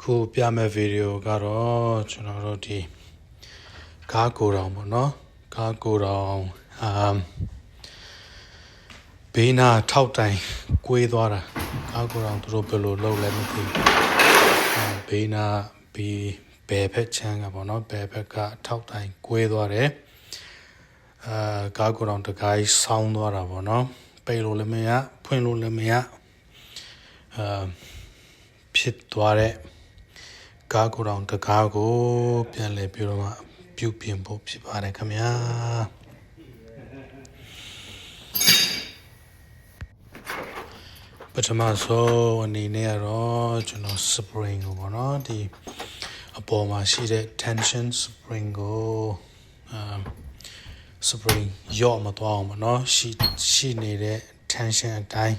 ခုပြမယ့်ဗီဒီယိုကတော့ကျွန်တော်တို့ဒီကားကိုတောင်ပေါ့နော်ကားကိုတောင်ဘေးနာထောက်တိုင်ကွေးသွားတာကားကိုတောင်သူတို့ဘယ်လိုလုပ်လဲမသိဘူးဘေးနာဘယ်ဖက်ချမ်းကပေါ့နော်ဘယ်ဖက်ကထောက်တိုင်ကွေးသွားတယ်ကားကိုတောင်တကိုင်းဆောင်းသွားတာပေါ့နော်ပိတ်လို့လည်းမရဖွင့်လို့လည်းမရဖြစ်သွားတဲ့ကားကိုတောင်တကားကိုပြန်လဲပြီးတော့မှပြုပြင်ဖို့ဖြစ်ပါတယ်ခင်ဗျာပထမဆုံးအနေနဲ့ကတော့ကျွန်တော် spring ကိုပေါ့နော်ဒီအပေါ်မှာရှိတဲ့ tension spring ကိုspring ရော့မသွားအောင်ပေါ့နော်ရှိနေတဲ့ tension အတိုင်း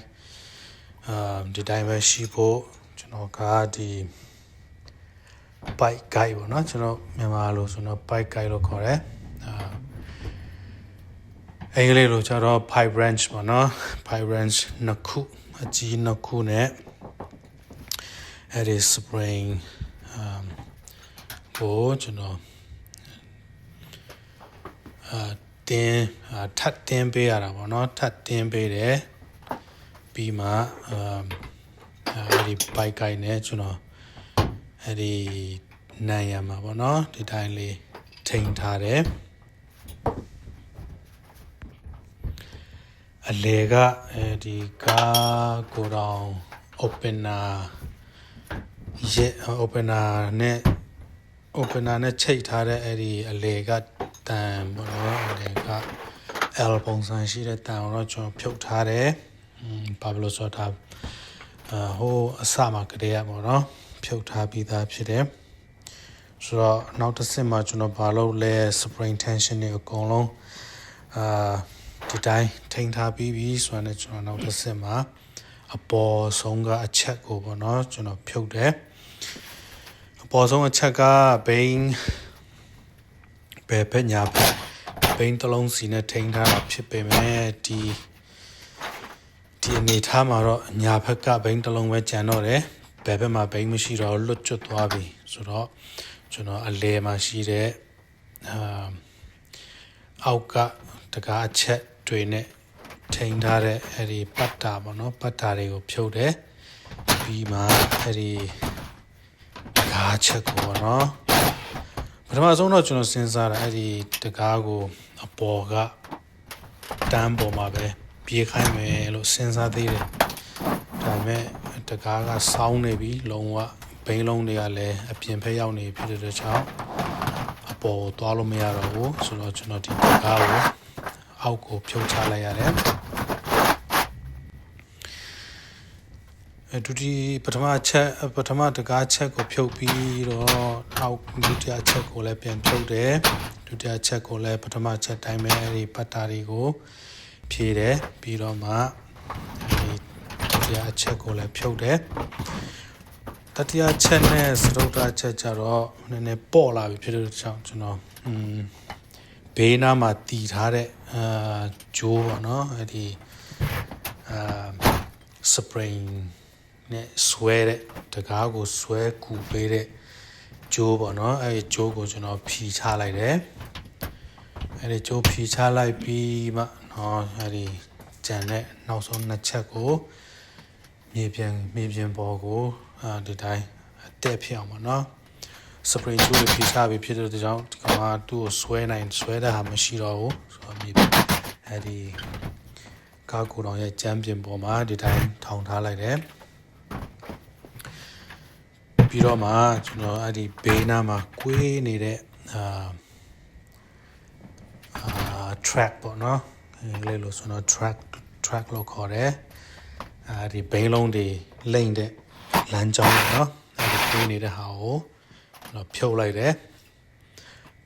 ဒီတိုင်းပဲရှိဖို့ကျွန်တော်ကဒီ bike guide ပေါ့နော်ကျွန်တော်မြန်မာလိုဆိုတော့ bike guide လို့ခေါ်တယ်အင်္ဂလိပ်လိုကျတော့ pipe wrench ပေါ့နော် pipe wrench နှစ်ခုအကြီးနှစ်ခုနဲ့အဲ့ဒီ spring ကိုကျွန်တော်ထပ်တင်းပေးရတာပေါ့နော်ထပ်တင်းပေးတယ်ပြီးမှအဲ့ဒီ bike guide နဲ့ကျွန်တော်အဲ့ဒီနိုင်ရမှာပေါ့နော်ဒီတိုင်းလေးထိန်းထားတယ်အလေကဒီကားကိုတောင် opener နဲ့ချိတ်ထားတဲ့အဲ့ဒီအလေကတန်ပေါ့နော်အလေက L ပုံစံရှိတဲ့တန်ကိုတော့ကျွန်တော်ဖြုတ်ထားတယ်ဘာလို့ဆိုတော့ဟိုအစမှာကတည်းကပေါ့နော်ဖြုတ်ထားပြီးသားဖြစ်တယ်ဆိုတော့နောက်တစ်ဆင့်မှာကျွန်တော်ဘာလုပ်လဲ spring tension တွေအကုန်လုံးဒီတိုင်းထိန်းထားပြီးပြီဆိုတော့ကျွန်တော်နောက်တစ်ဆင့်မှာအပေါ်ဆုံးကအချက်ကိုပေါ့နော်ကျွန်တော်ဖြုတ်တယ်အပေါ်ဆုံးအချက်ကဘိန်းဘယ်ဖက်ညာဘက်ဘိန်းတစ်လုံးစီနဲ့ထိန်းထားတာဖြစ်ပေမဲ့ဒီအနေထားမှာတော့ညာဘက်ကဘိန်းတစ်လုံးပဲကျန်တော့တယ်ဘယ်ဘက်မှာဘိန်းမရှိတော့လွတ်ကျွတ်သွားပြီဆိုတော့ကျွန်တော်အလဲမှာရှိတဲ့အောက်ကတကားအချက်တွေနဲ့ထိန်းထားတဲ့အဲ့ဒီပတ်တာပေါ့နော်ပတ်တာတွေကိုဖြုတ်တယ်ပြီးမှအဲ့ဒီတကားချက်ကိုပေါ့နော်ပထမဆုံးတော့ကျွန်တော်စဉ်းစားတာအဲ့ဒီတကားကိုအပေါ်ကတန်းပေါ်မှာပဲပြေးခိုင်းမယ်လို့စဉ်းစားသေးတယ်ဒါပေမဲ့တကားကစောင်းနေပြီလုံးဝဘိန်းလုံးတွေကလည်းအပြင်ဖက်ရောက်နေဖြစ်တဲ့ကြောင့်အပေါ်ကိုသွားလို့မရတော့ဘူးဆိုတော့ကျွန်တော်ဒီတကားကိုအောက်ကိုဖြုတ်ချလိုက်ရတယ်ဒုတိယပထမတကားချက်ကိုဖြုတ်ပြီးတော့နောက်ဒုတိယချက်ကိုလည်းပြန်ဖြုတ်တယ်ဒုတိယချက်ကိုလည်းပထမချက်တိုင်းပဲအဲ့ဒီပတ်တာတွေကိုဖြည့်တယ်ပြီးတော့မှဒီဒုတိယချက်ကိုလည်းဖြုတ်တယ်တတိယချက်နဲ့စတုတ္ထချက်ကျတော့နည်းနည်းပေါ့လာပြီဖြစ်တဲ့ကြောင့်ကျွန်တော်ဘေးနားမှာတည်ထားတဲ့ဂျိုးပေါ့နော်အဲ့ဒီspring နဲ့ဆွဲတဲ့တကားကိုဆွဲကူပေးတဲ့ဂျိုးပေါ့နော်အဲ့ဒီဂျိုးကိုကျွန်တော်ဖြီချလိုက်တယ်အဲ့ဒီဂျိုးဖြီချလိုက်ပြီးမှနော်အဲ့ဒီကြံတဲ့နောက်ဆုံးနှစ်ချက်ကိုမြေပြင်ပေါ်ကိုဒီတိုင်းအတက်ဖြစ်အောင်ပေါ့နော်spring ဂျိုးကိုဖြီချပြီးဖြစ်တဲ့ကြောင့်ဒီကောင်ကသူ့ကိုဆွဲတဲ့ဟာမရှိတော့ဘူးဆိုတော့အဲ့ဒီကားကိုတောင်ရဲ့ကြမ်းပြင်ပေါ်မှာဒီတိုင်းထောင်ထားလိုက်တယ်ပြီးတော့မှကျွန်တော်အဲ့ဒီဘေးနားမှာကွေးနေတဲ့ track ပေါ့နော်အင်္ဂလိပ်လိုဆိုတော့ track လို့ခေါ်တယ်အဲ့ဒီဘိန်းလုံးတွေလိမ့်တဲ့လမ်းကြောင်းပေါ့နော်အဲ့ဒီကွေးနေတဲ့ဟာကိုကျွန်တော်ဖြုတ်လိုက်တယ်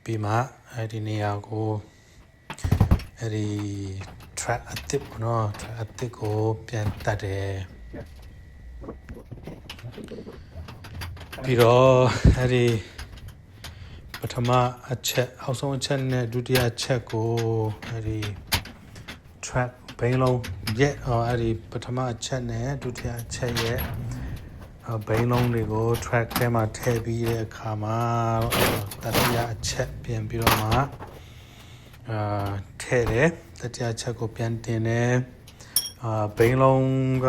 ပြီးမှအဲ့ဒီနေရာကိုအဲ့ဒီ track အသစ်ပေါ့နော် track အသစ်ကိုပြန်တတ်တယ်ပြီးတော့အဲ့ဒီပထမအချက်အောက်ဆုံးအချက်နဲ့ဒုတိယအချက်ကိုအဲ့ဒီ track ဘိန်းလုံးရဲ့အဲ့ဒီပထမအချက်နဲ့ဒုတိယအချက်ရဲ့ ဘိန်းလုံးတွေကို track ထဲမှာထည့်ပြီးတဲ့အခါမှာတတိယအချက်ပြန်ပြီးတော့မှထည့်တယ်တတိယအချက်ကိုပြန်တင်တယ်ဘိန်းလုံးက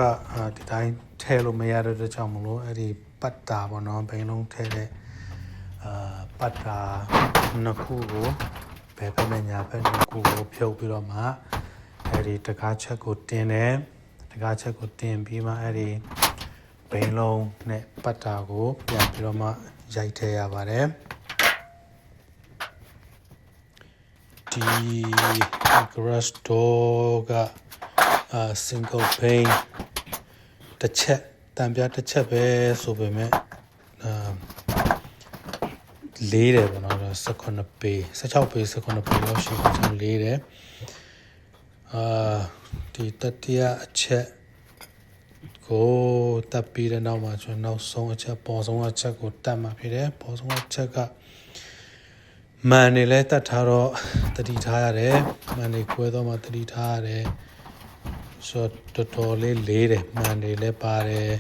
ဒီတိုင်းထည့်လို့မရတဲ့အတွက်ကြောင့်မလို့အဲ့ဒီပတ်တာပေါ့နော်ဘိန်းလုံးထည့်တဲ့ပတ်တာနှစ်ခုကိုဘယ်ဘက်နဲ့ညာဘက်နှစ်ခုကိုဖြုတ်ပြီးတော့မှအဲ့ဒီတကားချက်ကိုတင်တယ်တကားချက်ကိုတင်ပြီးမှအဲ့ဒီဘိန်းလုံးနဲ့ပတ်တာကိုပြန်ပြီးတော့မှရိုက်ထည့်ရပါတယ်ဒီ garage door ကsingle pane တစ်ချက်တံပြတစ်ချက်ပဲဆိုပေမဲ့လေးတယ်ပေါ့နော်19ပေ16ပေ19ပေလောက်ရှိတယ်ကျွန်တော်လေးတယ်ဒီတတိယအချက်ကိုတပ်ပြီးတဲ့နောက်မှာကျွန်တော်နောက်ဆုံးအချက်ပေါ်ဆုံးအချက်ကိုတတ်မှာဖြစ်တယ်ပေါ်ဆုံးအချက်ကမန်နေလဲတတ်ထားတော့တတိထားရတယ်မန်နေခွဲတော့မှတတိထားရတယ်ဆိုတော့တော်တော်လေးလေးတယ်မန်နေလဲပါတယ်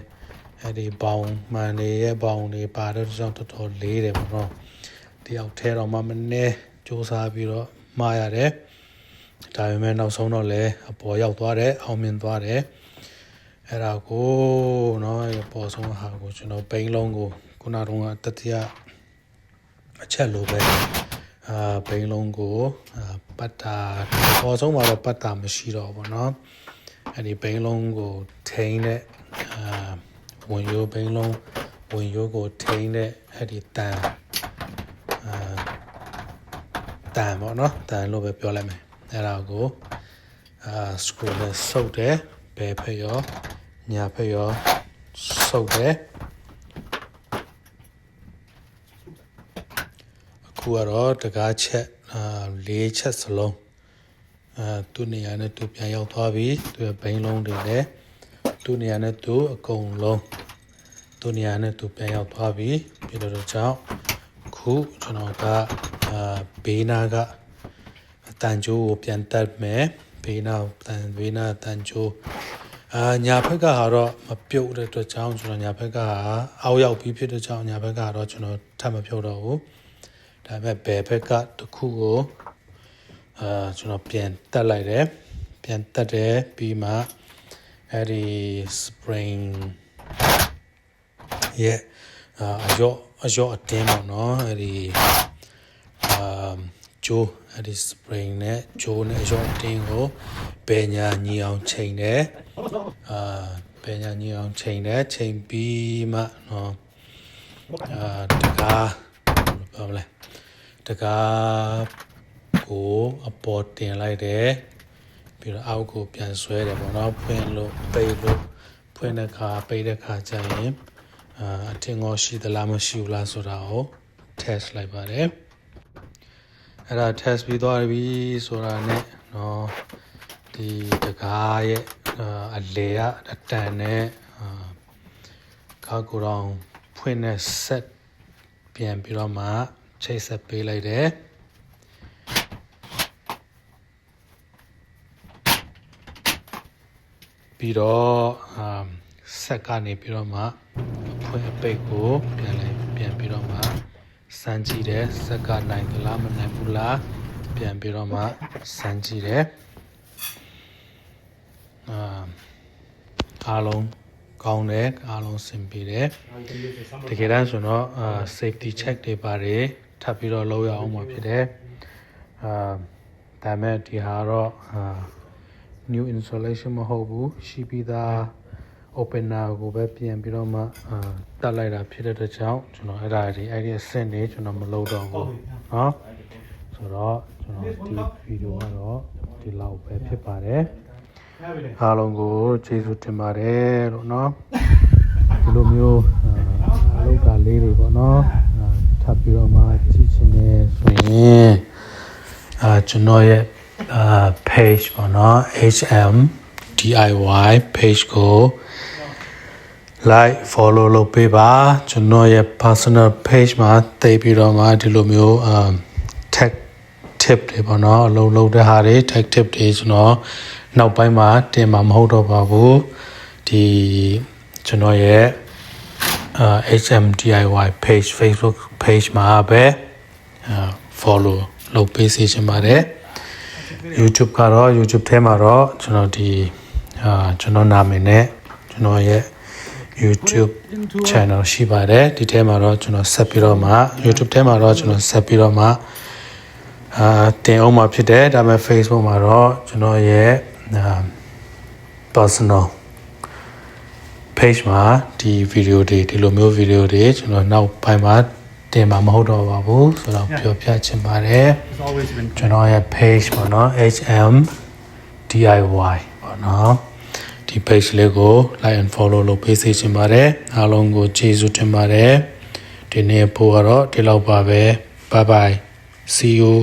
အဲ့ဒီဘောင်မန်နေရဲ့ဘောင်တွေပါတော့ကြောင့်တော်တော်လေးတယ်ပေါ့နော်ဒီအောက်ထဲတော့မှမနေစူးစမ်းပြီးတော့မှားရတယ်ဒါပေမဲ့နောက်ဆုံးတော့လဲအပေါ်ရောက်သွားတယ်အောင်မြင်သွားတယ်အဲ့ဒါကိုเนาะပေါ်ဆုံးဟာကိုကျွန်တော်ဘိန်းလုံးကိုခုနကတော့တတိယအချက်လိုပဲဘိန်းလုံးကိုပတ်တာပေါ်ဆုံးမှာတော့ပတ်တာမရှိတော့ဘူးเนาะအဲ့ဒီဘိန်းလုံးကိုထိန်းတဲ့ဝင်ရိုးဘိန်းလုံးဝင်ရိုးကိုထိန်းတဲ့အဲ့ဒီတန်ပေါ့เนาะတန်လို့ပဲပြောလိုက်မယ်အဲ့ဒါကိုscrew နဲ့ဆုပ်တယ်ဘယ်ဖက်ရောညာဖက်ရောဆုပ်တယ်အခုကတော့တကားချက်၄ချက်စလုံးသူ့နေရာနဲ့သူပြန်ရောက်သွားပြီသူရဲ့ဘိန်းလုံးတွေလည်းသူ့နေရာနဲ့သူအကုန်လုံးသူ့နေရာနဲ့သူပြန်ရောက်သွားပြီပြီးတော့ကြောင့်ခုကျွန်တော်ကဘေးနာကတန်ကြိုးကိုပြန်တက်မယ်ဘေးနာတန်ကြိုးညာဘက်ကဟာတော့မပြုတ်တဲ့အတွက်ကြောင့်ကျွန်တော်ညာဘက်ကအောက်ရောက်ပြီးဖြစ်တဲ့ကြောင့်ညာဘက်ကတော့ကျွန်တော်ထပ်မပြုတ်တော့ဘူးဒါပေမဲ့ဘယ်ဘက်ကတစ်ခုကိုကျွန်တော်ပြန်တက်လိုက်တယ်ပြန်တက်တယ်ပြီးမှအဲ့ဒီ spring ရဲ့အယောအတင်းပေါ့နော်အဲ့ဒီဂျိုးအဲ့ဒီ spring နဲ့ဂျိုးနဲ့အယောအတင်းကိုဘယ်ညာညီအောင်ချိန်တယ်ဘယ်ညာညီအောင်ချိန်တယ်ချိန်ပြီးမှနော်တကားဘာလဲတကားကိုအပေါ်တင်လိုက်တယ်ပြီးတော့အောက်ကိုပြန်ဆွဲတယ်ပေါ့နော်ဖွင့်လို့ပိတ်လို့ဖွင့်တဲ့ခါပိတ်တဲ့ခါကျရင်အထင်ငေါရှိသလားမရှိဘူးလားဆိုတာကို test လိုက်ပါတယ်အဲ့ဒါ test ပြီးသွားပြီဆိုတာနဲ့နော်ဒီတကားရဲ့အလေကအတန်နဲ့ခါကိုတော့ဖွင့်တဲ့ set ပြန်ပြီးတော့မှချိတ်ဆက်ပေးလိုက်တယ်ပြီးတော့ဆက်ကနေပြီးတော့မှအဖွင့်အပိတ်ကိုပြန်ပြီးတော့မှစမ်းကြည့်တယ်ဆက်ကနိုင်သလားမနိုင်ဘူးလားပြန်ပြီးတော့မှစမ်းကြည့်တယ်အားလုံးကောင်းတယ်အားလုံးစင်ပြီးတယ်တကယ်တမ်းဆိုတော့safety check တွေပါတယ်ထပ်ပြီးတော့လုပ်ရအောင်မှာဖြစ်တယ်ဒါမဲ့ဒီဟာတော့new installation မဟုတ်ဘူးရှိပြီးသား opener ကိုပဲပြန်ပြီးတော့မှတက်လိုက်တာဖြစ်တဲ့အတွက်ကြောင့်ကျွန်တော်အဲ့ဒီအဆင့်တွေကျွန်တော်မလုပ်တော့ဘူးเนาะဆိုတော့ကျွန်တော်ဒီဗီဒီယိုကတော့ဒီလောက်ပဲဖြစ်ပါတယ်အားလုံးကိုကျေးဇူးတင်ပါတယ်လို့เนาะဒီလိုမျိုးအလုပ်ကလေးတွေပေါ့เนาะထပ်ပြီးတော့မှကြည့်ချင်နေဆိုရင်ကျွန်တော်ရဲ့page ပေါ့နော် HM DIY page ကို like follow လုပ်ပေးပါကျွန်တော်ရဲ့ personal page မှာတိတ်ပြီးတော့မှဒီလိုမျိုးtech tip တွေပေါ့နော်အလုပ်လုပ်တဲ့ဟာတွေ tech tip တွေကျွန်တော်နောက်ပိုင်းမှာတင်မှာမဟုတ်တော့ပါဘူးဒီကျွန်တော်ရဲ့ HMDIY page Facebook page မှာပဲ follow လုပ်ပေးစီချင်ပါတယ် YouTube ကတော့ YouTube ထဲမှာတော့ကျွန်တော်ဒီကျွန်တော်နာမည်နဲ့ကျွန်တော်ရဲ့ YouTube channel ရှိပါတယ်ဒီထဲမှာတော့ကျွန်တော်ဆက်ပြီးတော့မှ YouTube ထဲမှာတော့ကျွန်တော်ဆက်ပြီးတော့မှတင်အောင်မှာဖြစ်တယ်ဒါပေမဲ့ Facebook မှာတော့ကျွန်တော်ရဲ့ personal page မှာဒီ video တွေဒီလိုမျိုး video တွေကျွန်တော်နောက်ပိုင်းမှာတင်မှာမဟုတ်တော့ပါဘူးဆိုတော့ပြောပြချင်ပါတယ်ကျွန်တော်ရဲ့ page ပေါ့နော် HMDIY ပေါ့နော်ဒီ page လေးကို like and follow လုပ်ပေးစေချင်ပါတယ်အားလုံးကိုကျေးဇူးတင်ပါတယ်ဒီနေ့ပို့ကတော့ဒီလောက်ပါပဲ bye bye see you